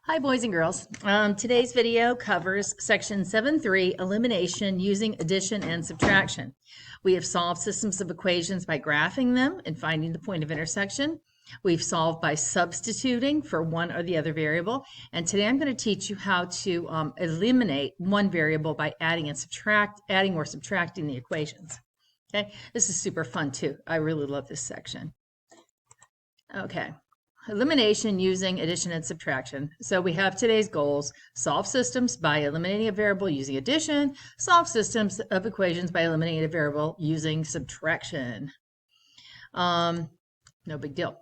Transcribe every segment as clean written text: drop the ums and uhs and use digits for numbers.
Hi, boys and girls. Today's video covers section 7.3, elimination using addition and subtraction. We have solved systems of equations by graphing them and finding the point of intersection. We've solved by substituting for one or the other variable. And today I'm going to teach you how to eliminate one variable by adding or subtracting the equations. Okay, this is super fun too. I really love this section. Okay. Elimination using addition and subtraction. So we have today's goals: solve systems by eliminating a variable using addition, solve systems of equations by eliminating a variable using subtraction. No big deal.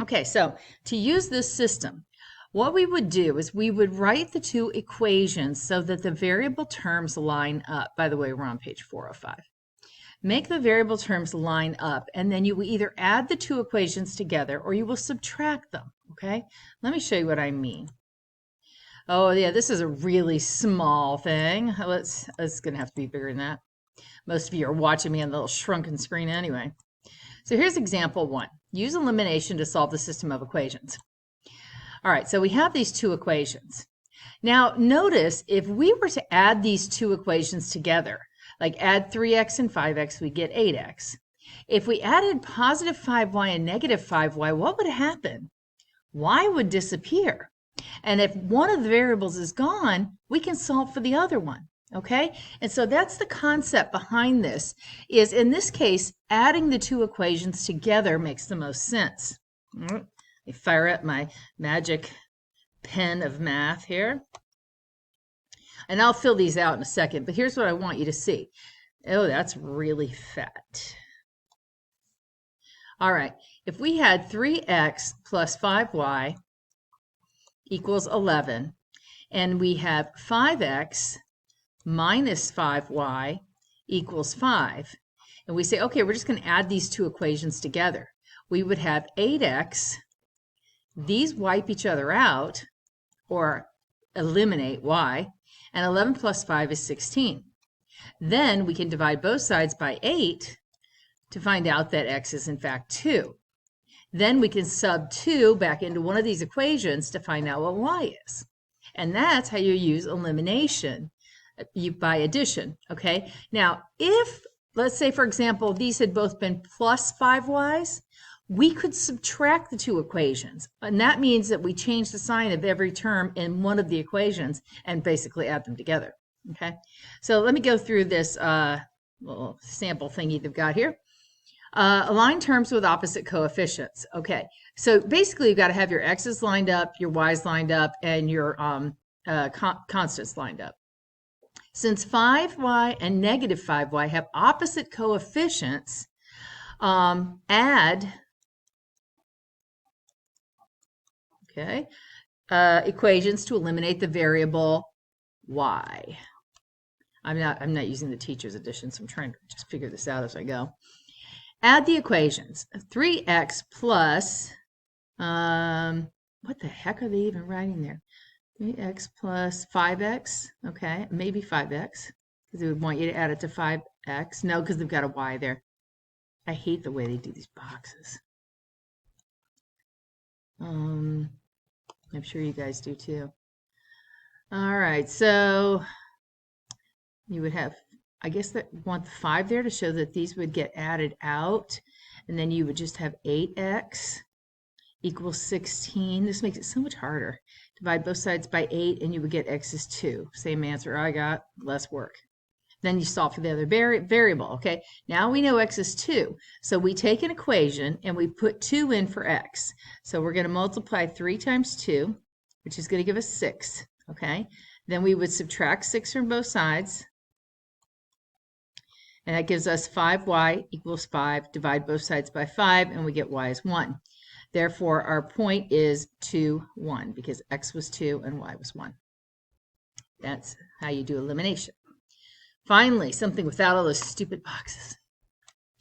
Okay, so to use this system, what we would do is we would write the two equations so that the variable terms line up. By the way, we're on page 405. Make the variable terms line up, and then you will either add the two equations together or you will subtract them, okay? Let me show you what I mean. Oh, yeah, this is a really small thing. It's going to have to be bigger than that. Most of you are watching me on the little shrunken screen anyway. So here's example 1. Use elimination to solve the system of equations. All right, so we have these two equations. Now, notice if we were to add these two equations together, like add 3x and 5x, we get 8x. If we added positive 5y and negative 5y, what would happen? Y would disappear. And if one of the variables is gone, we can solve for the other one. Okay? And so that's the concept behind this, is in this case, adding the two equations together makes the most sense. Let me fire up my magic pen of math here. And I'll fill these out in a second, but here's what I want you to see. Oh, that's really fat. All right, if we had 3x plus 5y equals 11, and we have 5x minus 5y equals 5, and we say, okay, we're just going to add these two equations together. We would have 8x, these wipe each other out, or eliminate y, and 11 plus 5 is 16. Then we can divide both sides by 8 to find out that x is in fact 2. Then we can sub 2 back into one of these equations to find out what y is. And that's how you use elimination by addition, okay? Now, if, let's say, for example, these had both been plus 5y's, we could subtract the two equations, and that means that we change the sign of every term in one of the equations and basically add them together. Okay, so let me go through this little sample thingy they've got here. Align terms with opposite coefficients. Okay, so basically you've got to have your x's lined up, your y's lined up, and your constants lined up. Since 5y and negative 5y have opposite coefficients, add equations to eliminate the variable y. I'm not using the teacher's addition, so I'm trying to just figure this out as I go. Add the equations. 3x plus, what the heck are they even writing there? 3x plus 5x, okay, maybe 5x, because they would want you to add it to 5x. No, because they've got a y there. I hate the way they do these boxes. I'm sure you guys do too. All right, so you would have, I guess that want the 5 there to show that these would get added out, and then you would just have 8x equals 16. This makes it so much harder. Divide both sides by 8 and you would get x is 2. Same answer I got, less work. Then you solve for the other variable, okay? Now we know x is 2. So we take an equation and we put 2 in for x. So we're going to multiply 3 times 2, which is going to give us 6, okay? Then we would subtract 6 from both sides. And that gives us 5y equals 5. Divide both sides by 5 and we get y is 1. Therefore, our point is 2, 1, because x was 2 and y was 1. That's how you do elimination. Finally, something without all those stupid boxes.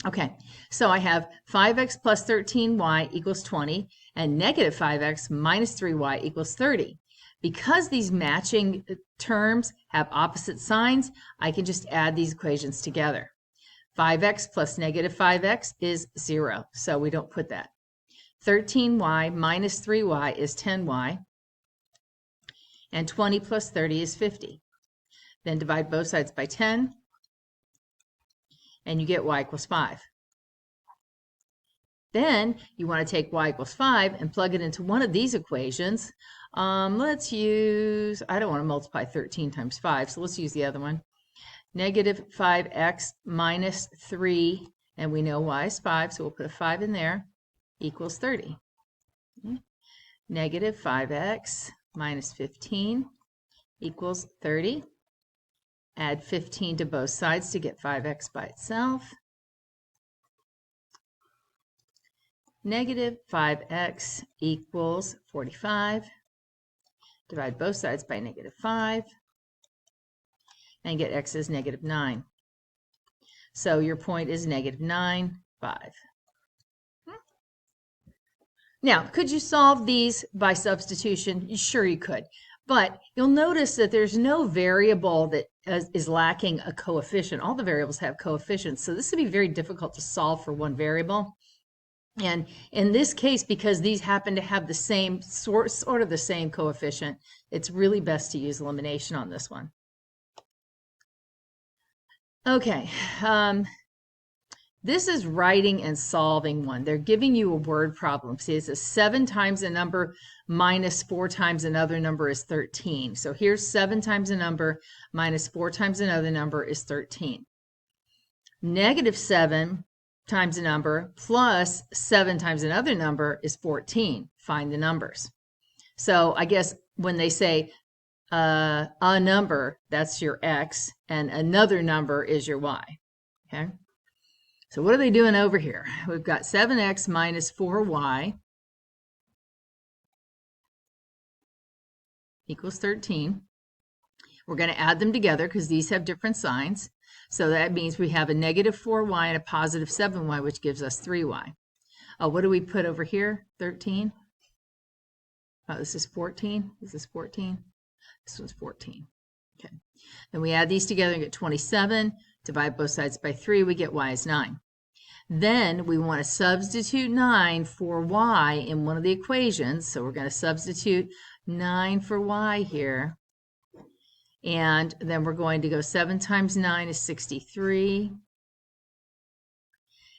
Okay, so I have 5x plus 13y equals 20, and negative 5x minus 3y equals 30. Because these matching terms have opposite signs, I can just add these equations together. 5x plus negative 5x is 0, so we don't put that. 13y minus 3y is 10y. And 20 plus 30 is 50. Then divide both sides by 10, and you get y equals 5. Then you want to take y equals 5 and plug it into one of these equations. Let's use, I don't want to multiply 13 times 5, so let's use the other one. Negative 5x minus 3, and we know y is 5, so we'll put a 5 in there, equals 30. Okay. Negative 5x minus 15 equals 30. Add 15 to both sides to get 5x by itself. Negative 5x equals 45. Divide both sides by negative 5 and get x as negative 9. So your point is negative 9, 5. Now, could you solve these by substitution? Sure you could. But you'll notice that there's no variable that is lacking a coefficient. All the variables have coefficients, so this would be very difficult to solve for one variable. And in this case, because these happen to have the same sort of the same coefficient, it's really best to use elimination on this one. Okay, this is writing and solving one. They're giving you a word problem. See, it's a 7 times a number minus 4 times another number is 13. So here's 7 times a number minus 4 times another number is 13. Negative 7 times a number plus 7 times another number is 14. Find the numbers. So I guess when they say a number, that's your x, and another number is your y. Okay. So what are they doing over here? We've got 7x minus 4y equals 13. We're going to add them together because these have different signs. So that means we have a negative 4y and a positive 7y, which gives us 3y. What do we put over here? 13. Oh, this is 14. This is 14. This one's 14. Okay. Then we add these together and get 27. Divide both sides by 3. We get y is 9. Then we want to substitute 9 for y in one of the equations. So we're going to substitute 9 for y here. And then we're going to go 7 times 9 is 63.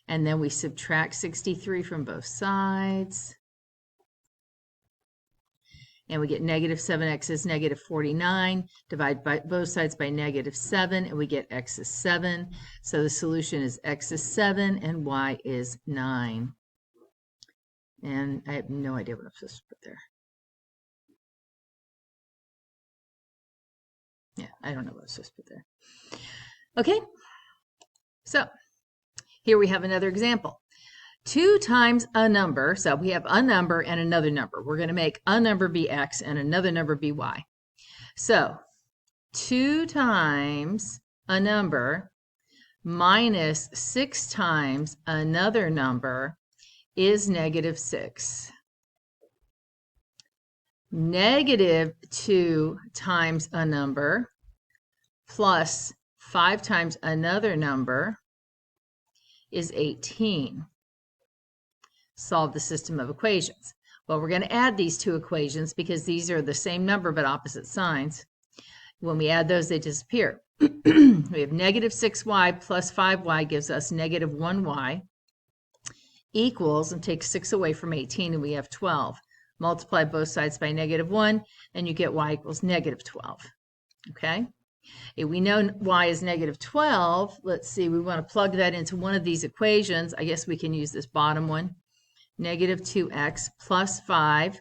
And then we subtract 63 from both sides. And we get negative 7x is negative 49. Divide by both sides by negative 7, and we get x is 7. So the solution is x is 7 and y is 9. And I have no idea what I'm supposed to put there. Yeah, I don't know what I'm supposed to put there. Okay, so here we have another example. 2 times a number, so we have a number and another number. We're going to make a number be x and another number be y. So 2 times a number minus 6 times another number is negative 6. Negative 2 times a number plus 5 times another number is 18. Solve the system of equations. Well, we're going to add these two equations because these are the same number but opposite signs. When we add those, they disappear. We have negative 6y plus 5y gives us negative 1y equals, and take 6 away from 18, and we have 12. Multiply both sides by negative 1, and you get y equals negative 12. Okay? If we know y is negative 12, let's see, we want to plug that into one of these equations. I guess we can use this bottom one. Negative 2x plus 5.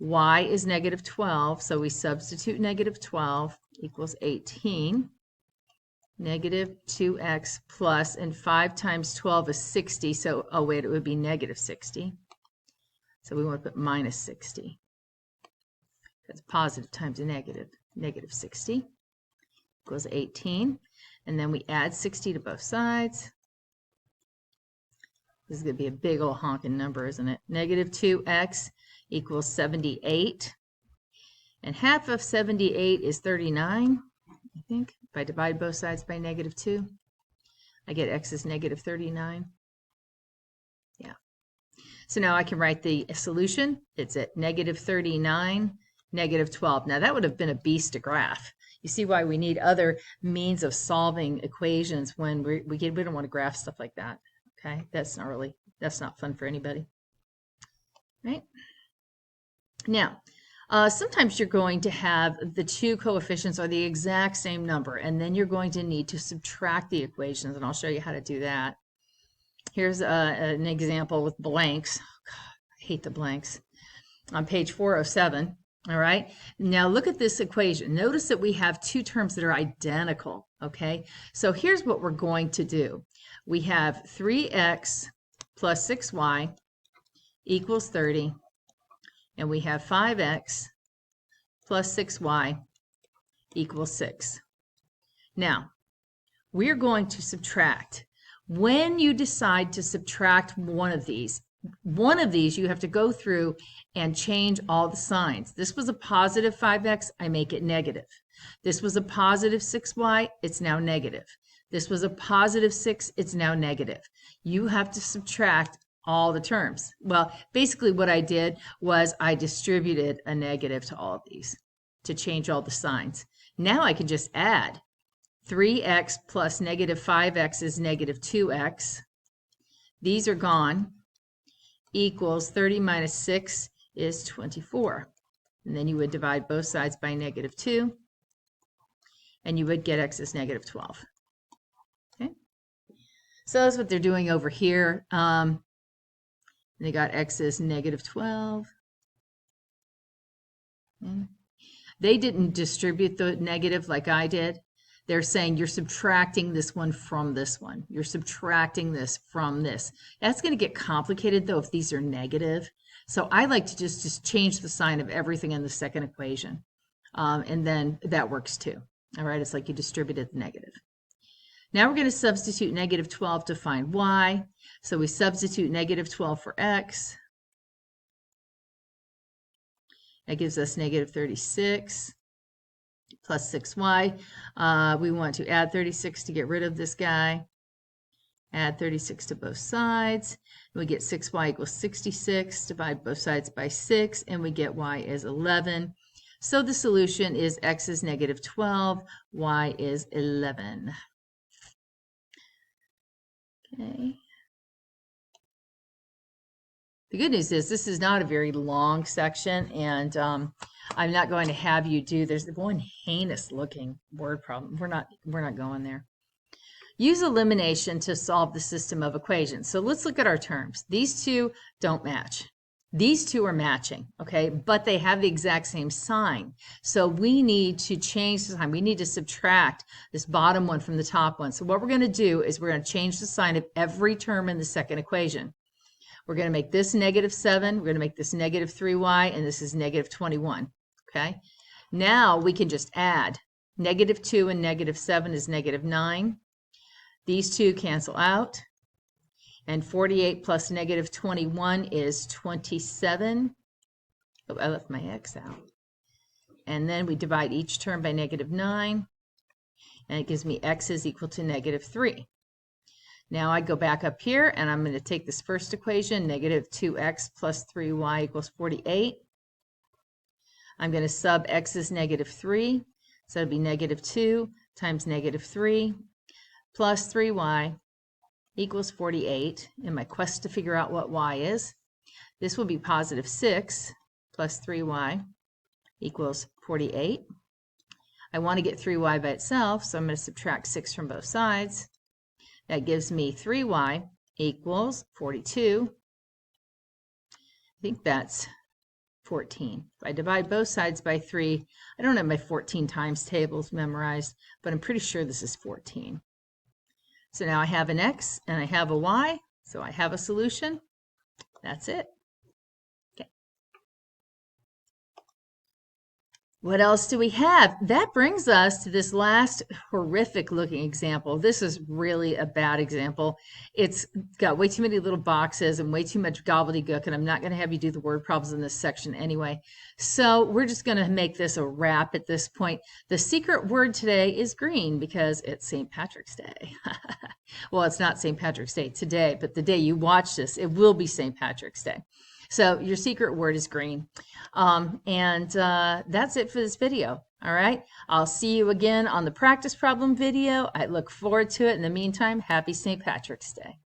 Y is negative 12, so we substitute negative 12 equals 18. Negative 2x plus, and 5 times 12 is 60, so, oh wait, it would be negative 60. So we want to put minus 60. That's positive times a negative. Negative 60 equals 18. And then we add 60 to both sides. This is going to be a big old honking number, isn't it? Negative 2x equals 78. And half of 78 is 39, I think. If I divide both sides by negative 2, I get x is negative 39. Yeah. So now I can write the solution. It's at negative 39 negative 12. Now that would have been a beast to graph. You see why we need other means of solving equations when we don't want to graph stuff like that. Okay, that's not fun for anybody. Right? Now, sometimes you're going to have the two coefficients are the exact same number, and then you're going to need to subtract the equations, and I'll show you how to do that. Here's an example with blanks. God, I hate the blanks. On page 407. All right, now look at this equation. Notice that we have two terms that are identical, okay? So here's what we're going to do. We have 3x plus 6y equals 30, and we have 5x plus 6y equals 6. Now, we're going to subtract. When you decide to subtract one of these, you have to go through and change all the signs. This was a positive 5x, I make it negative. This was a positive 6y, it's now negative. This was a positive 6, it's now negative. You have to subtract all the terms. Well, basically what I did was I distributed a negative to all of these to change all the signs. Now I can just add. 3x plus negative 5x is negative 2x. These are gone. Equals 30 minus 6 is 24. And then you would divide both sides by negative 2, and you would get x is negative 12. Okay, so that's what they're doing over here. They got x is negative 12. Okay. They didn't distribute the negative like I did. They're saying you're subtracting this one from this one. You're subtracting this from this. That's going to get complicated, though, if these are negative. So I like to just change the sign of everything in the second equation. And then that works, too. All right, it's like you distributed the negative. Now we're going to substitute negative 12 to find y. So we substitute negative 12 for x. That gives us negative 36. Plus 6y. We want to add 36 to get rid of this guy. Add 36 to both sides. We get 6y equals 66. Divide both sides by 6, and we get y is 11. So the solution is x is negative 12, y is 11. Okay. The good news is this is not a very long section, and I'm not going to have you do, there's one heinous looking word problem. We're not going there. Use elimination to solve the system of equations. So let's look at our terms. These two don't match. These two are matching, okay, but they have the exact same sign. So we need to change the sign. We need to subtract this bottom one from the top one. So what we're going to do is we're going to change the sign of every term in the second equation. We're going to make this negative 7. We're going to make this negative 3y, and this is negative 21. Okay? Now we can just add. Negative 2 and negative 7 is negative 9. These two cancel out. And 48 plus negative 21 is 27. Oh, I left my x out. And then we divide each term by negative 9. And it gives me x is equal to negative 3. Now I go back up here, and I'm going to take this first equation, negative 2x plus 3y equals 48. I'm going to sub x is negative 3, so it'll be negative 2 times negative 3 plus 3y equals 48. In my quest to figure out what y is, this will be positive 6 plus 3y equals 48. I want to get 3y by itself, so I'm going to subtract 6 from both sides. That gives me 3y equals 42. I think that's 14. If I divide both sides by 3, I don't have my 14 times tables memorized, but I'm pretty sure this is 14. So now I have an x and I have a y, so I have a solution. That's it. Okay. What else do we have? That brings us to this last horrific looking example. This is really a bad example. It's got way too many little boxes and way too much gobbledygook, and I'm not going to have you do the word problems in this section anyway. So we're just going to make this a wrap at this point. The secret word today is green because it's St. Patrick's Day. Well, it's not St. Patrick's Day today, but the day you watch this, it will be St. Patrick's Day. So your secret word is green. That's it for this video. All right. I'll see you again on the practice problem video. I look forward to it. In the meantime, happy St. Patrick's Day.